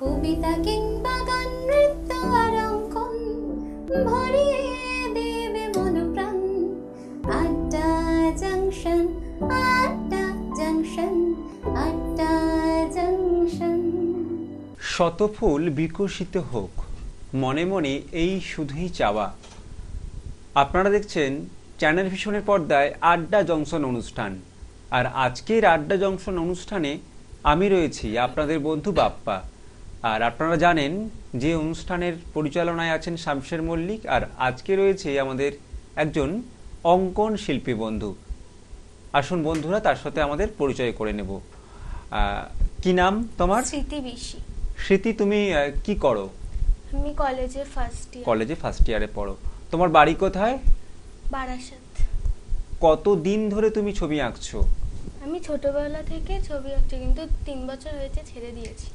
কবিতা কিংবা গান নৃত্য আর অঙ্কন ভরিয়ে দেবে মনপ্রাণ। আড্ডা জংশন, আড্ডা জংশন, আড্ডা জংশন। শত ফুল বিকশিত হোক, মনে মনে এই শুধুই চাওয়া। আপনারা দেখছেন চ্যানেল ভিশনের পর্দায় আড্ডা জংশন অনুষ্ঠান। আর আজকের আড্ডা জংশন অনুষ্ঠানে আমি রয়েছি আপনাদের বন্ধু বাপ্পা। আর আপনারা জানেন যে অনুষ্ঠানের পরিচালনায় আছেন শামশের মল্লিক, আর আজকে রয়েছে আমাদের একজন অঙ্কন শিল্পী বন্ধু। আসুন বন্ধুরা, তার সাথে আমাদের পরিচয় করে নেব। কি নাম তোমার? স্মৃতি বিশি। স্মৃতি, তুমি কি করো? আমি কলেজে ফার্স্ট ইয়ারে পড়ো। তোমার বাড়ি কোথায়? বারাসাত। কতদিন ধরে তুমি ছবি আঁকছো? আমি ছোটবেলা থেকে ছবি আঁকছি, কিন্তু 3 বছর হয়েছে ছেড়ে দিয়েছি।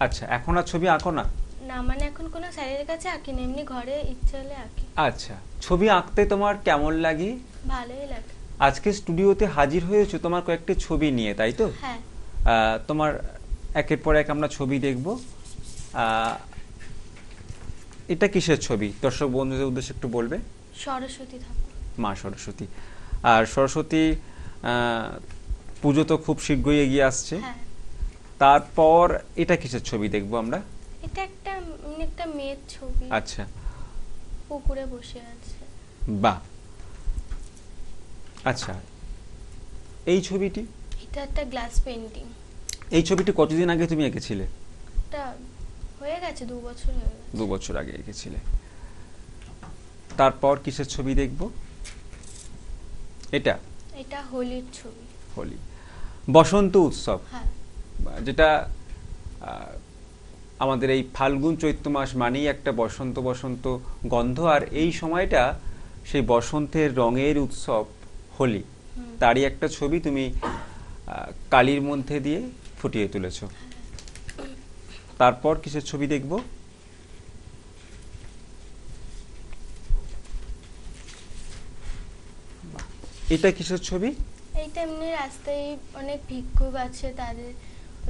আচ্ছা, এখন আর ছবি আঁকো না? না, মানে এখন কোনো স্যারের কাছে আঁকি না, এমনি ঘরে ইচ্ছা হলে আঁকি। আচ্ছা, ছবি আঁকতে তোমার কেমন লাগে? ভালোই লাগে। আজকে স্টুডিওতে হাজির হয়েছো তোমার কয়েকটি ছবি নিয়ে, তাই তো? হ্যাঁ। তোমার একের পর এক আমরা ছবি দেখব। এটা কিসের ছবি দর্শক বন্ধুদের উদ্দেশ্যে একটু বলবে? সরস্বতী ঠাকুর। মা সরস্বতী। আর সরস্বতী পুজো তো খুব শীঘ্রই এগিয়ে আসছে। হ্যাঁ। তারপর এটা কিসের ছবি দেখবো আমরা? এটা একটা মেয়ের ছবি। আচ্ছা, পুকুরে বসে আছে। বাহ। আচ্ছা, এই ছবিটি? এটা একটা গ্লাস পেইন্টিং। এই ছবিটি কতদিন আগে তুমি এঁকেছিলে? এটা হয়ে গেছে 2 বছর হয়ে গেছে। 2 বছর আগে এঁকেছিলে। তারপর কিসের ছবি দেখব? এটা হোলির ছবি। হোলি, বসন্ত উৎসব। হ্যাঁ। যেটা আমাদের এই ফাল্গুন চৈত্র মাস মানেই একটা বসন্ত বসন্ত গন্ধ, আর এই সময়টা সেই বসন্তের রঙের উৎসব হোলি। তারই একটা ছবি তুমি কালির মধ্যে দিয়ে ফুটিয়ে তুলেছ। তারপর কিসের ছবি দেখব? এটা কিসের ছবি? এইটা এমনি রাস্তায় অনেক ভিক্ষুক আছে, তাদের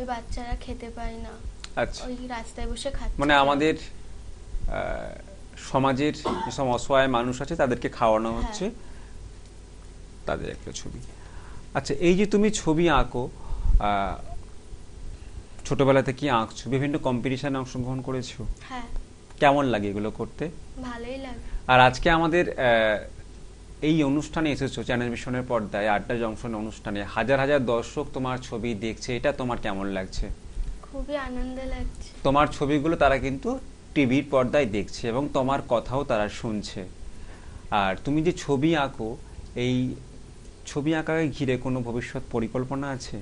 ওই বাচ্চারা খেতে পায় না। আচ্ছা, ওই রাস্তায় বসে খাচ্ছে। মানে আমাদের সমাজের যেসব অসহায় মানুষ আছে তাদেরকে খাওয়ানো হচ্ছে, তাদের একটা ছবি। আচ্ছা, এই যে তুমি ছবি আঁকো, ছোটবেলা থেকে আঁকছো, বিভিন্ন কম্পিটিশনে অংশগ্রহণ করেছো? হ্যাঁ। কেমন লাগে এগুলো করতে? ভালোই লাগে। আর আজকে আমাদের এই অনুষ্ঠানে এসেছো চ্যানেল ভিশনের পর্দায়, আড্ডা জংশন অনুষ্ঠানে হাজার হাজার দর্শক তোমার ছবি দেখছে, এটা তোমার কেমন লাগছে? খুবই আনন্দ লাগছে। তোমার ছবিগুলো তারা কিন্তু টিভির পর্দায় দেখছে এবং তোমার কথাও তারা শুনছে। আর তুমি যে ছবি আঁকো, এই ছবি আঁকাকে ঘিরে কোনো ভবিষ্যৎ পরিকল্পনা আছে?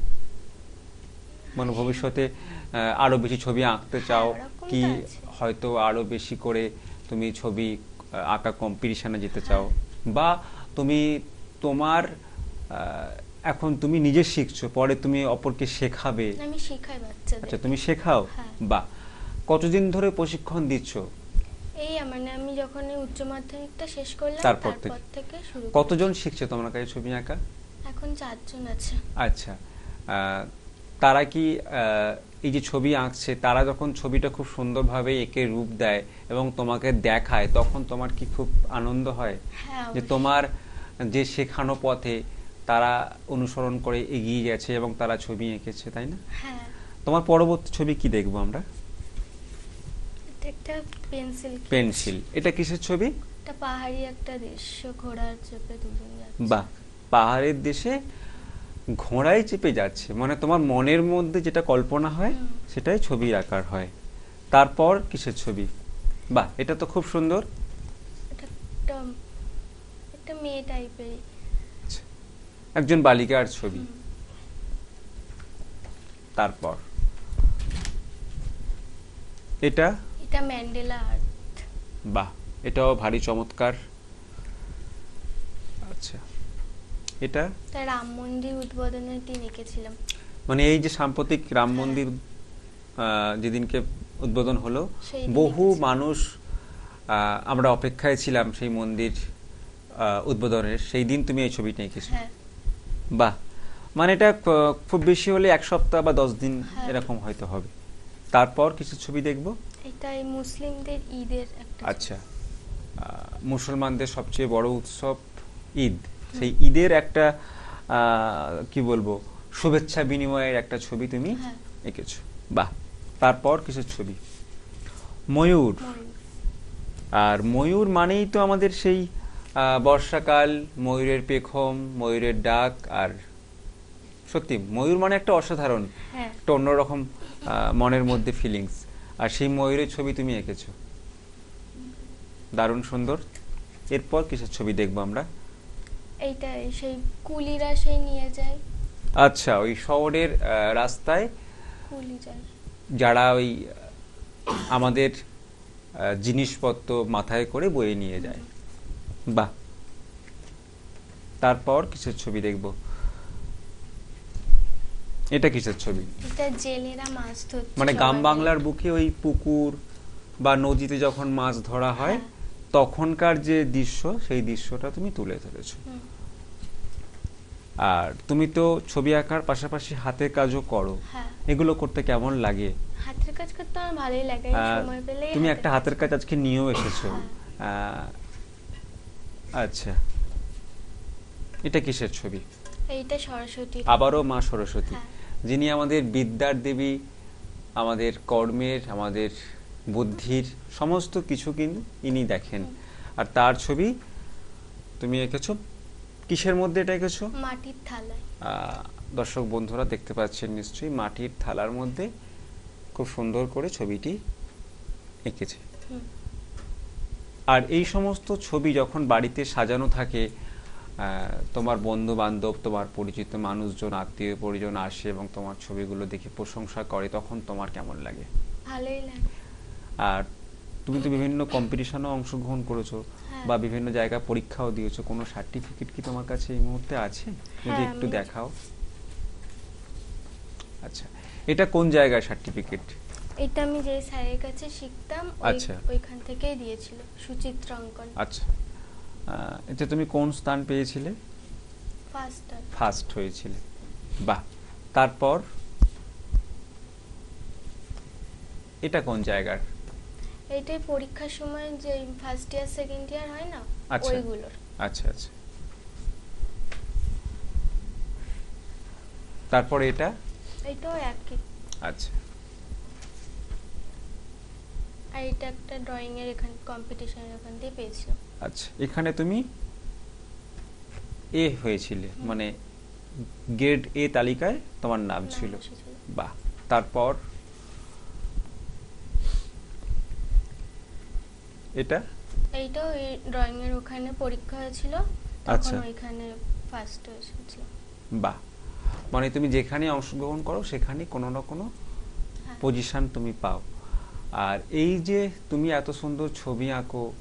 মানে ভবিষ্যতে আরো বেশি ছবি আঁকতে চাও কি? হয়তো আরো বেশি করে তুমি ছবি আঁকা কম্পিটিশনে যেতে চাও, বা তুমি তোমার এখন তুমি নিজে শিখছো, পরে তুমি অপরকে শেখাবে? আমি শেখাই বাচ্চাদের। আচ্ছা, তুমি শেখাও? বাহ। কতদিন ধরে প্রশিক্ষণ দিচ্ছ? এই মানে আমি যখন উচ্চ মাধ্যমিকটা শেষ করলাম তারপর থেকে শুরু। কতজন শিখছে তোমার কাছে ছবি আঁকা? এখন 4 জন আছে। আচ্ছা, তারা কি এই যে ছবি আঁকছে, তারা যখন ছবিটা খুব সুন্দরভাবে এঁকে রূপ দেয় এবং তোমাকে দেখায়, তখন তোমার কি খুব আনন্দ হয় যে তোমার যে শেখানো পথে তারা অনুসরণ করে এগিয়ে গেছে এবং তারা ছবি এঁকেছে, তাই না? হ্যাঁ। তোমার পরবর্তী ছবি কি দেখবো আমরা? এটা একটা পেন্সিল। এটা কিসের ছবি? এটা পাহাড়ি একটা দৃশ্য, ঘোড়ার চেপে দুজন যাচ্ছে। বাহ, পাহাড়ের দেশে ঘোড়ায় চেপে যাচ্ছে, মানে তোমার মনের মধ্যে যেটা কল্পনা হয় সেটাই ছবির আকার হয়। তারপর কিসের ছবি? বাহ, এটা তো খুব সুন্দর। এটা একটা মেয়ে টাইপের, একজন বালিকার ছবি। তারপর এটা ম্যান্ডেলা আর্ট। বাহ, এটাও ভারী চমৎকার। আচ্ছা, এটা রাম মন্দির উদ্বোধনের দিন এঁকেছিলাম। মানে এই যে সাম্প্রতিক রাম মন্দির যেদিনকে উদ্বোধন হলো, বহু মানুষ আমরা অপেক্ষায় ছিলাম সেই মন্দির উদ্বোধনের, সেই দিন তুমি এই ছবিটা এঁকেছো। বাহ, মানে এটা খুব বেশি হলে 1 সপ্তাহ বা 10 দিন এরকম হয়তো হবে। তারপর কিছু ছবি দেখব। এটা এই মুসলিমদের ঈদের একটা ছবি। আচ্ছা, মুসলমানদের সবচেয়ে বড় উৎসব ঈদ, সেই ঈদের একটা কি বলবো শুভেচ্ছা বিনিময়ের একটা ছবি তুমি হ্যাঁ। এঁকেছো। বাহ। তারপর কিছু ছবি, ময়ূর। ময়ূর। আর ময়ূর মানেই তো আমাদের সেই বর্ষাকাল, ময়ূরের পেখম, ময়ূরের ডাক। আর সত্যি ময়ূর মানে একটা অসাধারণ, হ্যাঁ। একটা অন্যরকম মনের মধ্যে ফিলিংস। আর সেই ময়ূরের ছবি তুমি এঁকেছো, দারুণ সুন্দর। এরপর কিসের ছবি দেখবো আমরা? এইটা সেই কুলিরা সেই নিয়ে যায়, আচ্ছা, ওই শহরের রাস্তায় কুলি যায়। যারা ওই আমাদের জিনিসপত্র মাথায় করে বয়ে নিয়ে যায়। বাহ। তারপর কিসের ছবি দেখব? এটা কিসের ছবি? এটা জেলেরা মাছ ধরছে, মানে সবাই গ্রাম মিলে। বাংলার বুকে ওই পুকুর বা নদীতে যখন মাছ ধরা হয় হ্যাঁ। তখনকার যে দৃশ্য, সেই দৃশ্যটা তুমি তুলে ধরেছো। হুম। আর তুমি তো ছবি আঁকার পাশাপাশি হাতের কাজও করো, হ্যাঁ। এগুলো করতে কেমন লাগে? হাতের কাজ করতে আমার ভালোই লাগে, সময় পেলেই তুমি একটা হাতের কাজ আজকে নিয়েও এসেছো। হ্যাঁ। আচ্ছা, এটা কিসের ছবি? এইটা সরস্বতী। আবারও মা সরস্বতী, হ্যাঁ। যিনি আমাদের বিদ্যার দেবী, আমাদের কর্মের, আমাদের বুদ্ধির সমস্ত কিছু কিন্তু ইনি দেখেন। আর তার ছবি তুমি এঁকেছো কিসের মধ্যে? এটা এঁকেছো মাটির থালায়। দর্শক বন্ধুরা দেখতে পাচ্ছেন নিশ্চয়ই, মাটির থালার মধ্যে খুব সুন্দর করে ছবিটি এঁকেছে। হুম। আর এই সমস্ত ছবি যখন বাড়িতে সাজানো থাকে, তোমার বন্ধু বান্ধব, তোমার পরিচিত মানুষজন, আত্মীয় পরিজন আসে এবং তোমার ছবিগুলো দেখে প্রশংসা করে, তখন তোমার কেমন লাগে? ভালোই লাগে। আর তুমি তো বিভিন্ন কম্পিটিশনেও অংশগ্রহণ করেছো, হ্যাঁ। বা বিভিন্ন জায়গায় পরীক্ষাও দিয়েছো, কোনো সার্টিফিকেট কি তোমার কাছে এই মুহূর্তে আছে? যদি হ্যাঁ, একটু আমি- দেখাও। আচ্ছা, এটা কোন জায়গায় সার্টিফিকেট? এটা আমি যে স্যারের কাছে শিখতাম, আচ্ছা। ওইখান থেকেই দিয়েছিল, সুচিত্র অঙ্কন। আচ্ছা, এতে তুমি কোন স্থান পেয়েছিলে? ফার্স্ট হয়েছিলে। বাহ। তারপর এটা কোন জায়গার? এইটাই পরীক্ষার সময় যে ফার্স্ট ইয়ার সেকেন্ড ইয়ার হয় না, আচ্ছা। ওইগুলোর। আচ্ছা আচ্ছা। তারপর এটা? এইটাও একই। আচ্ছা। আর এটা একটা ড্রয়িং এর এখানে কম্পিটিশনের ওখান দিয়ে পেয়েছিলাম। আচ্ছা, এখানে তুমি এ হয়েছিলে, মানে গ্রেড এ তালিকায় তোমার নাম ছিল। এসেছিল। বাহ। তারপর এটা? এইটাও এই ড্রয়িং এর ওখানে পরীক্ষা হয়েছিল, আচ্ছা। তখন ওইখানে ফার্স্ট হয়েছিল। বাহ। মানে তুমি যেখানে অংশগ্রহণ করো সেখানে কোনো না কোনো হ্যাঁ। পজিশন তুমি পাও। আর এই যে তুমি এত সুন্দর ছবি আঁকো,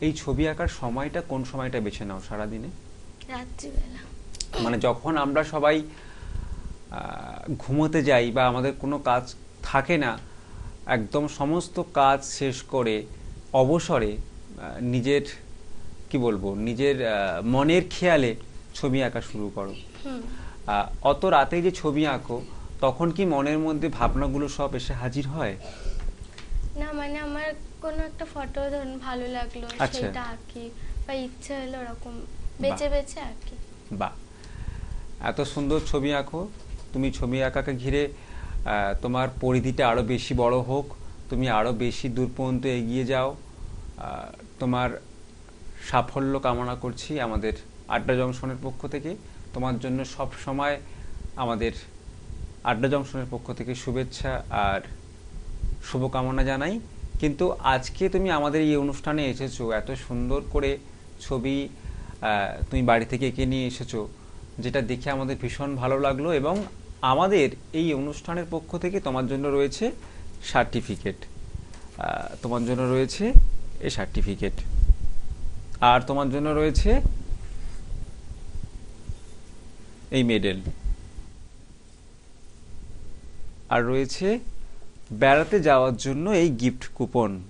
এই ছবি আঁকার সময়টা কোন সময়টা বেছে নাও সারাদিনে? রাত্রিবেলা। মানে যখন আমরা সবাই ঘুমোতে যাই বা আমাদের কোনো কাজ থাকে না, একদম সমস্ত কাজ শেষ করে অবসরে নিজের কি বলবো নিজের মনের খেয়ালে ছবি আঁকা শুরু করো। হুম। অত রাতে যে ছবি আঁকো, তখন কি মনের মধ্যে ভাবনাগুলো সব এসে হাজির হয়? না, মানে আমার কোনো একটা ফটো ধরুন ভালো লাগলো, আচ্ছা। সেটা আঁকি, বা ইচ্ছে হলো ওরকম বেছে বেছে আঁকি। বাহ। এত সুন্দর ছবি আঁকো তুমি। ছবি আঁকাকে ঘিরে তোমার পরিধিটা আরো বেশি বড় হোক, তুমি আরো বেশি দূর পর্যন্ত এগিয়ে যাও। তোমার সাফল্য কামনা করছি আমাদের আড্ডা জংশনের পক্ষ থেকে। তোমার জন্য সব সময় আমাদের আড্ডা জংশনের পক্ষ থেকে শুভেচ্ছা আর শুভকামনা জানাই। কিন্তু আজকে তুমি আমাদের এই অনুষ্ঠানে এসেছো, এত সুন্দর করে ছবি তুমি বাড়ি থেকে এঁকে নিয়ে এসেছো, যেটা দেখে আমাদের ভীষণ ভালো লাগলো। এবং আমাদের এই অনুষ্ঠানের পক্ষ থেকে তোমার জন্য রয়েছে সার্টিফিকেট, তোমার জন্য রয়েছে এই সার্টিফিকেট, আর তোমার জন্য রয়েছে এই মেডেল, আর রয়েছে বেড়াতে যাওয়ার জন্য এই গিফট কুপন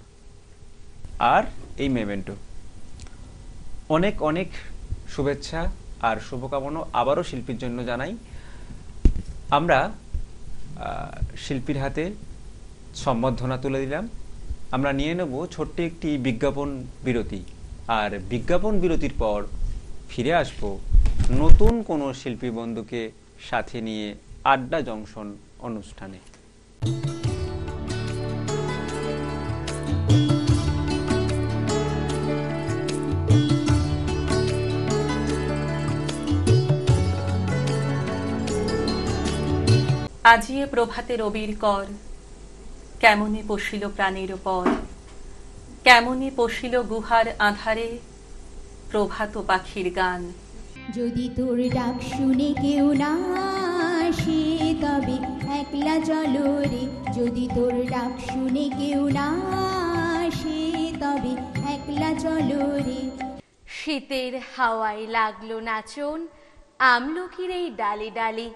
আর এই মেমেন্টো। অনেক অনেক শুভেচ্ছা আর শুভকামনা আবারও শিল্পীর জন্য জানাই। আমরা শিল্পীর হাতে সম্বর্ধনা তুলে দিলাম। আমরা নিয়ে নেব ছোট্ট একটি বিজ্ঞাপন বিরতি, আর বিজ্ঞাপন বিরতির পর ফিরে আসব নতুন কোনো শিল্পী বন্ধুকে সাথে নিয়ে আড্ডা জংশন অনুষ্ঠানে। আজিয়ে প্রভাতে রবির কর, কেমনে পশিল প্রাণের পর, কেমনে পশিল গুহার আধারে প্রভাত পাখির গান। যদি তোর ডাক শুনে কেউ না আসে তবে একলা চলো রে, যদি তোর ডাক শুনে কেউ না আসে তবে একলা চলো রে। শীতের হাওয়ায় লাগলো নাচন আমলকির এই ডালে ডালে,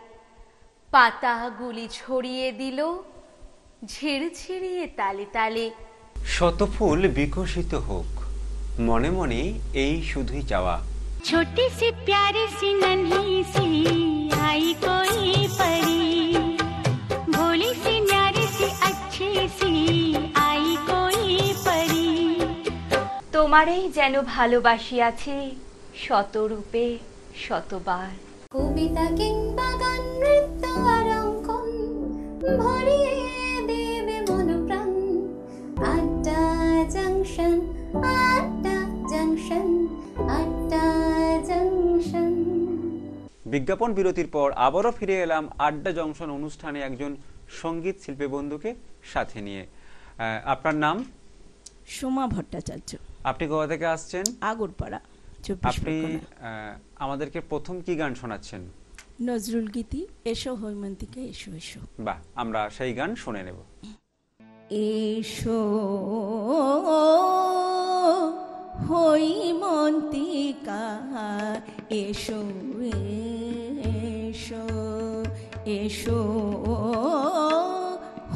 পাতাগুলি ছড়িয়ে দিল ঝিরঝিরিয়ে তালে তালে। শতফুল বিকশিত হোক, মনে মনে এই শুধুই চাওয়া। छोटी सी प्यारी सी नन्ही सी आई कोई परी, भोली सी न्यारी सी अच्छी सी आई कोई परी। তোমারেই যেন ভালোবাসিয়াছি শতরূপে শতবার। কবিতা কিংবা গান, নৃত্য আর অঙ্কন ভরিয়ে দেবে মন প্রাণ। আড্ডা জংশন, আড্ডা জংশন, আড্ডা জংশন। বিজ্ঞাপন বিরতির পর আবারও ফিরে এলাম আড্ডা জংশন অনুষ্ঠানে একজন সঙ্গীত শিল্পী বন্ধুকে সাথে নিয়ে। আপনার নাম? সোমা ভট্টাচার্য। আপনি কোথা থেকে আসছেন? আগরপাড়া। আপনি আমাদেরকে প্রথম কি গান শোনাচ্ছেন? নজরুল গীতি এসো হৈমন্তিকা এসো এসো। বাহ, আমরা সেই গান শুনে নেব। এসো হৈমন্তিকা এসো এসো এসো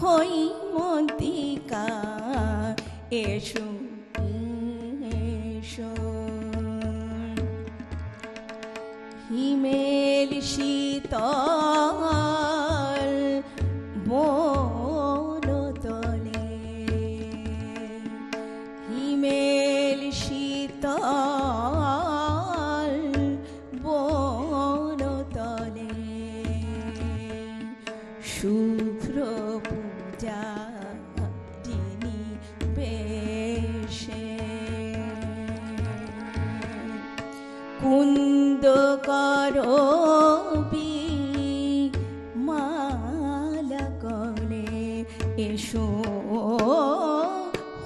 হৈমন্তিকা এসো এসো। হিমেল শীতল বনতলে, হিমেল শীতল বনতলে, শুভ্র পূজা যিনি বেশে, কুন্দ করবি মালা করে এসো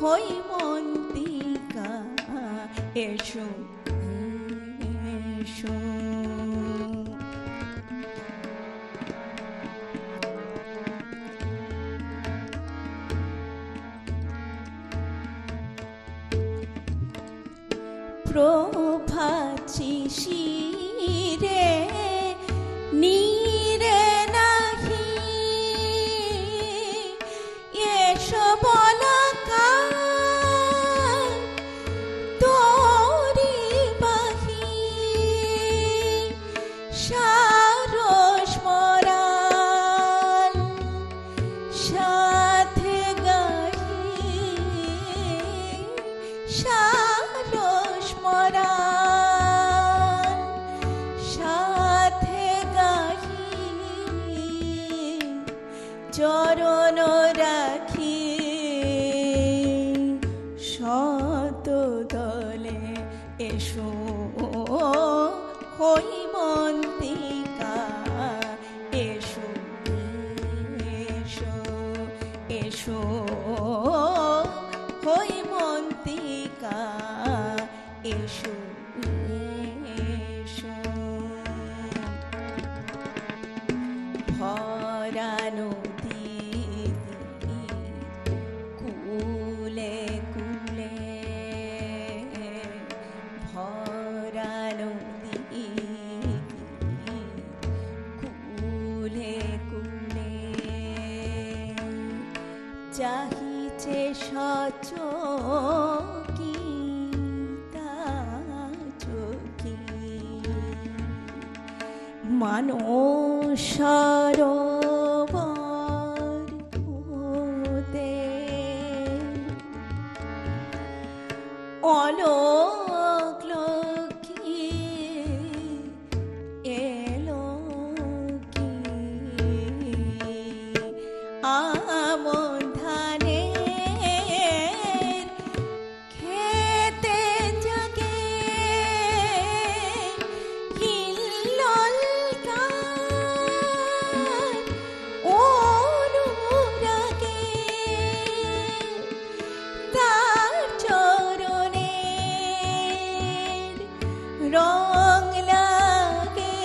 হৈমন্তিকা এসো এসো। প্রভাত শিশিরে নীরে নাহি এসো বলকা তোরি বাহি, সারস মরাল সাথে গাহি, সারস মরাল সাথে গাহি, চরণ রাখি শত দলে এসো হৈমন্তিকা এসো এসো এসো হৈমন্তিকা এসো এসো। ভরা নদী কুলে কুলে, ভরা নদী কুলে কুলে, চাহিছে সচকি তা চকি, মানস সরোবর আমন ধানের খেতে জাগে হিল্লোল গান অনুরাগে তার চরণের রং লাগে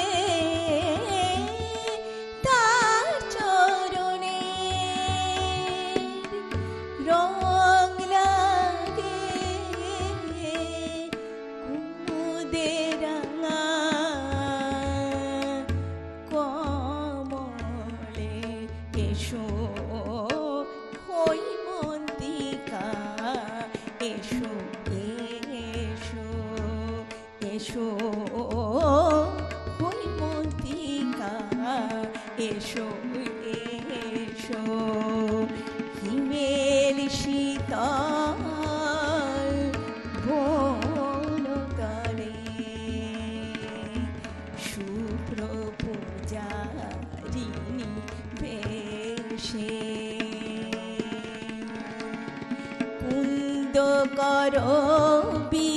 তার চরণের রং লাগে কুমুদের রাঙা কমলে এসো হৈমন্তিকা এসো এসো এসো হৈমন্তিকা এসো এসো হিমেল শীতল বনতলে শুভ্র পূজারিণী বেশে কুন্দ করবি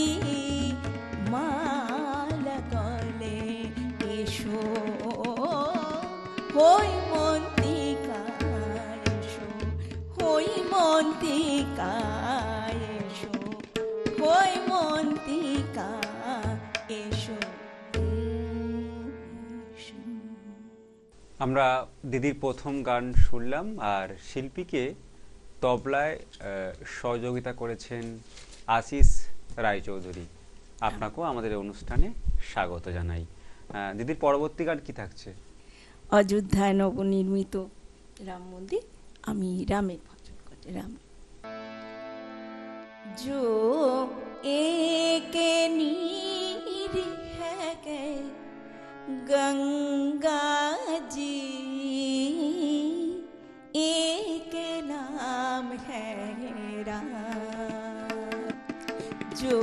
মালা গলে এসো হৈমন্তিকা এসো হৈমন্তিকা এসো হৈমন্তিকা এসো এসো। আমরা দিদির প্রথম গান শুনলাম, আর শিল্পীকে তবলায় সহযোগিতা করেছেন আশিস রায়চৌধুরী। আপনাকেও আমাদের এই অনুষ্ঠানে স্বাগত জানাই। দিদির পরবর্তী গান কি থাকছে? অযোধ্যায় নবনির্মিত রাম মন্দির, আমি রামের ভজন করি। রাম जो एक नीर है गए गंगा जी, एक नाम है राम। जो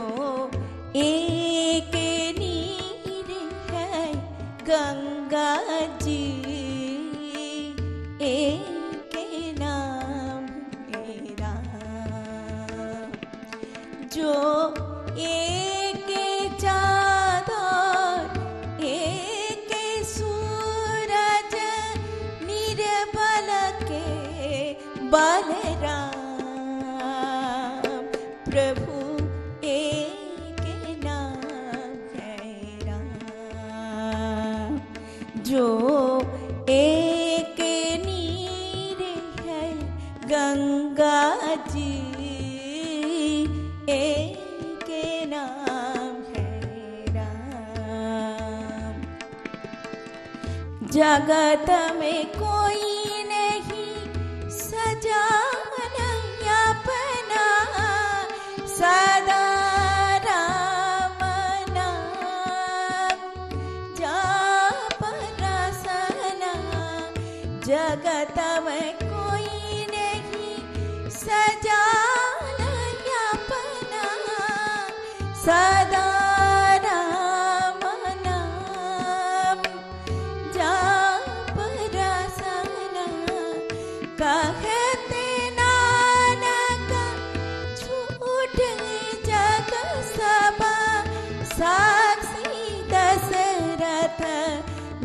एक नीर है गंगा जी, एक नाम है राम। जो एक चादर एक सूरज निर्बल के बलराम, प्रभु एक नाम है राम। जो एक नीर है गंगा जी, एक नाम है राम। जगत में कोई नहीं सजाना अपना, सदा राम नाम जाप रसना। जगत में कोई नहीं सजाना अपना, सदा राम नाम जाप रसना। कहते नानक झूठ जग सबा, साक्षी दशरथ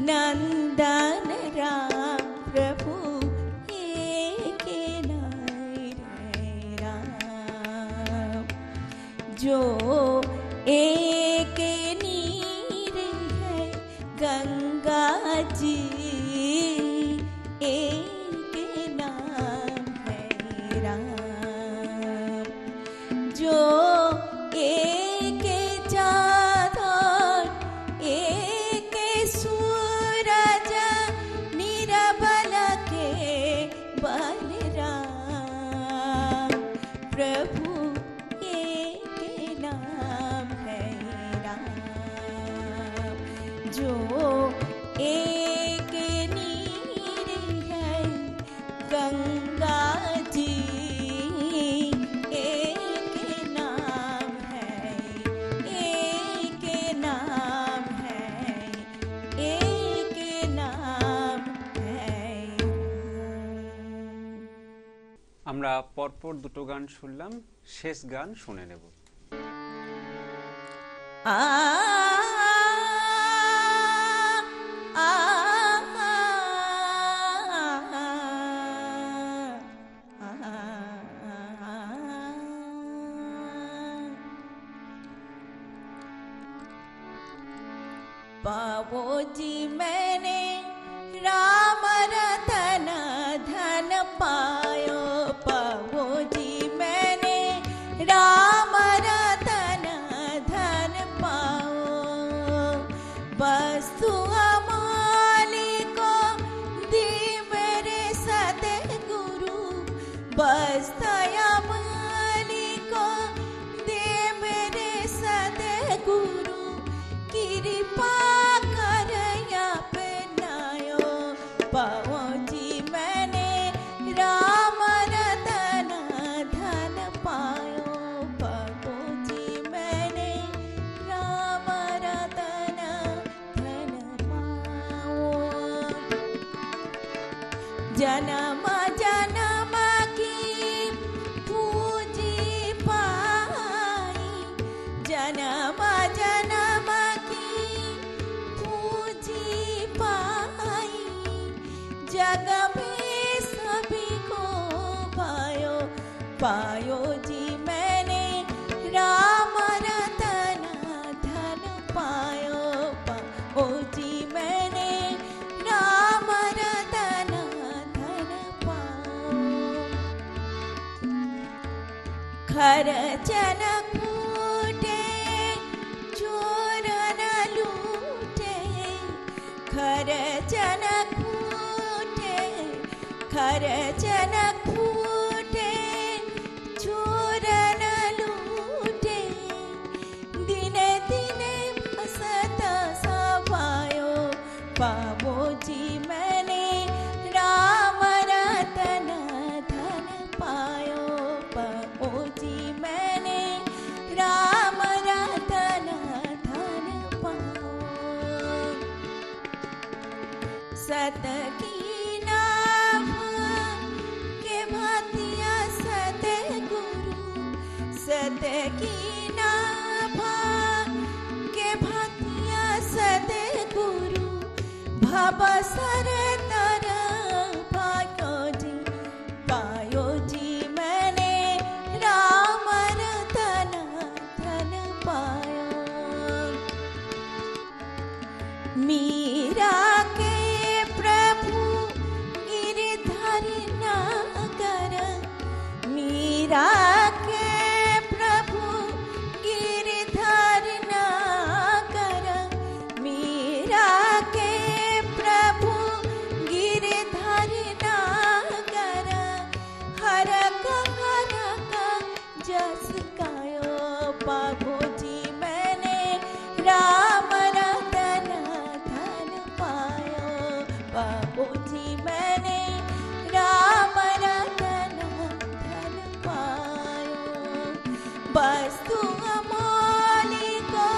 नंदन राम, प्रभु एक नाम है राम। जो एक नीर है गंगा जी, एक नाम है राम। जो एक चादर एक सूरज निर्बल के बलराम, प्रभु एक नाम है আমরা পরপর দুটো গান শুনলাম, শেষ গান শুনে নেব। पावो जी मैंने राम रतन धन पायो, पावो जी मैंने राम रतन धन पाओ। वस्तु अमाली को दी मेरे सतगुरु, वस्तु अमाली को दे मेरे सतगुरु, कृपा कर अपनायो। पाओ जी मैंने राम रतन धन पायो, पाओ जी मैंने राम रतन धन पाओ। जन्म जन्म की पूजी पाई, जन्म जन्म की पूजी पाई, जग में सभी को पायो। पायो जी मैंने राम रतन धन पायो, पाओ जी मैंने राम रतन धन पाओ। खर्चन कूटे चोर न लूटे, खर्चन कूटे, खर्चन कूटे चोर न लूटे, दिने दिने बसत सवायो। पावो जी मैंने राम रतन धन पायो, पाओ जी मैंने राम रतन धन पाओ। सत की नाम के भतिया सतगुरु, सत की नाम के भतिया सतगुरु, भव सर तर पायो जी, पायो जी मैंने राम रतन धन पायो। मीरा के प्रभु गिरधरि नागर, मीरा के प्रभु गिरधरि नागर, मीरा के प्रभु गिरधरि नागर, हरक हरक जस गायो। पावो जी मैंने राम रतन धन पायो, पावो जी मैंने राम रतन धन पायो। वस्तु अमाली को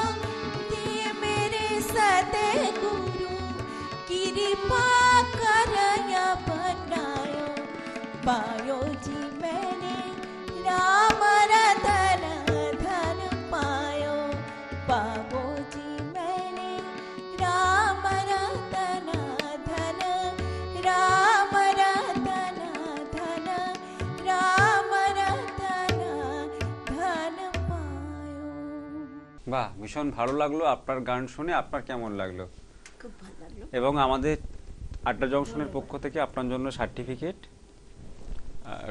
दिए मेरे सतगुरु, कृपा कर अपनायो। पायो जी मैंने राम रतन धन पायो, पावो जी मैंने राम रतन धन, राम रतन धन, राम रतन धन पायो। বাহ, ভীষণ ভালো লাগলো আপনার গান শুনে। আপনার কেমন লাগলো? খুব ভালো লাগলো। এবং আমাদের আড্ডা জংশনের পক্ষ থেকে আপনার জন্য সার্টিফিকেট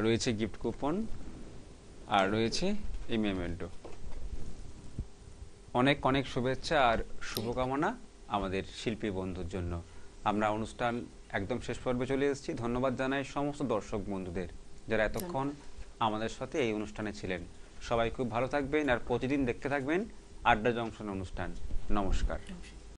রয়েছে, গিফট কুপন আর রয়েছে এই মেমেন্টো। অনেক অনেক শুভেচ্ছা আর শুভকামনা আমাদের শিল্পী বন্ধুর জন্য। আমরা অনুষ্ঠান একদম শেষ পর্বে চলে এসেছি। ধন্যবাদ জানাই সমস্ত দর্শক বন্ধুদের যারা এতক্ষণ আমাদের সাথে এই অনুষ্ঠানে ছিলেন। সবাই খুব ভালো থাকবেন আর প্রতিদিন দেখতে থাকবেন আড্ডা জংশন অনুষ্ঠান। নমস্কার।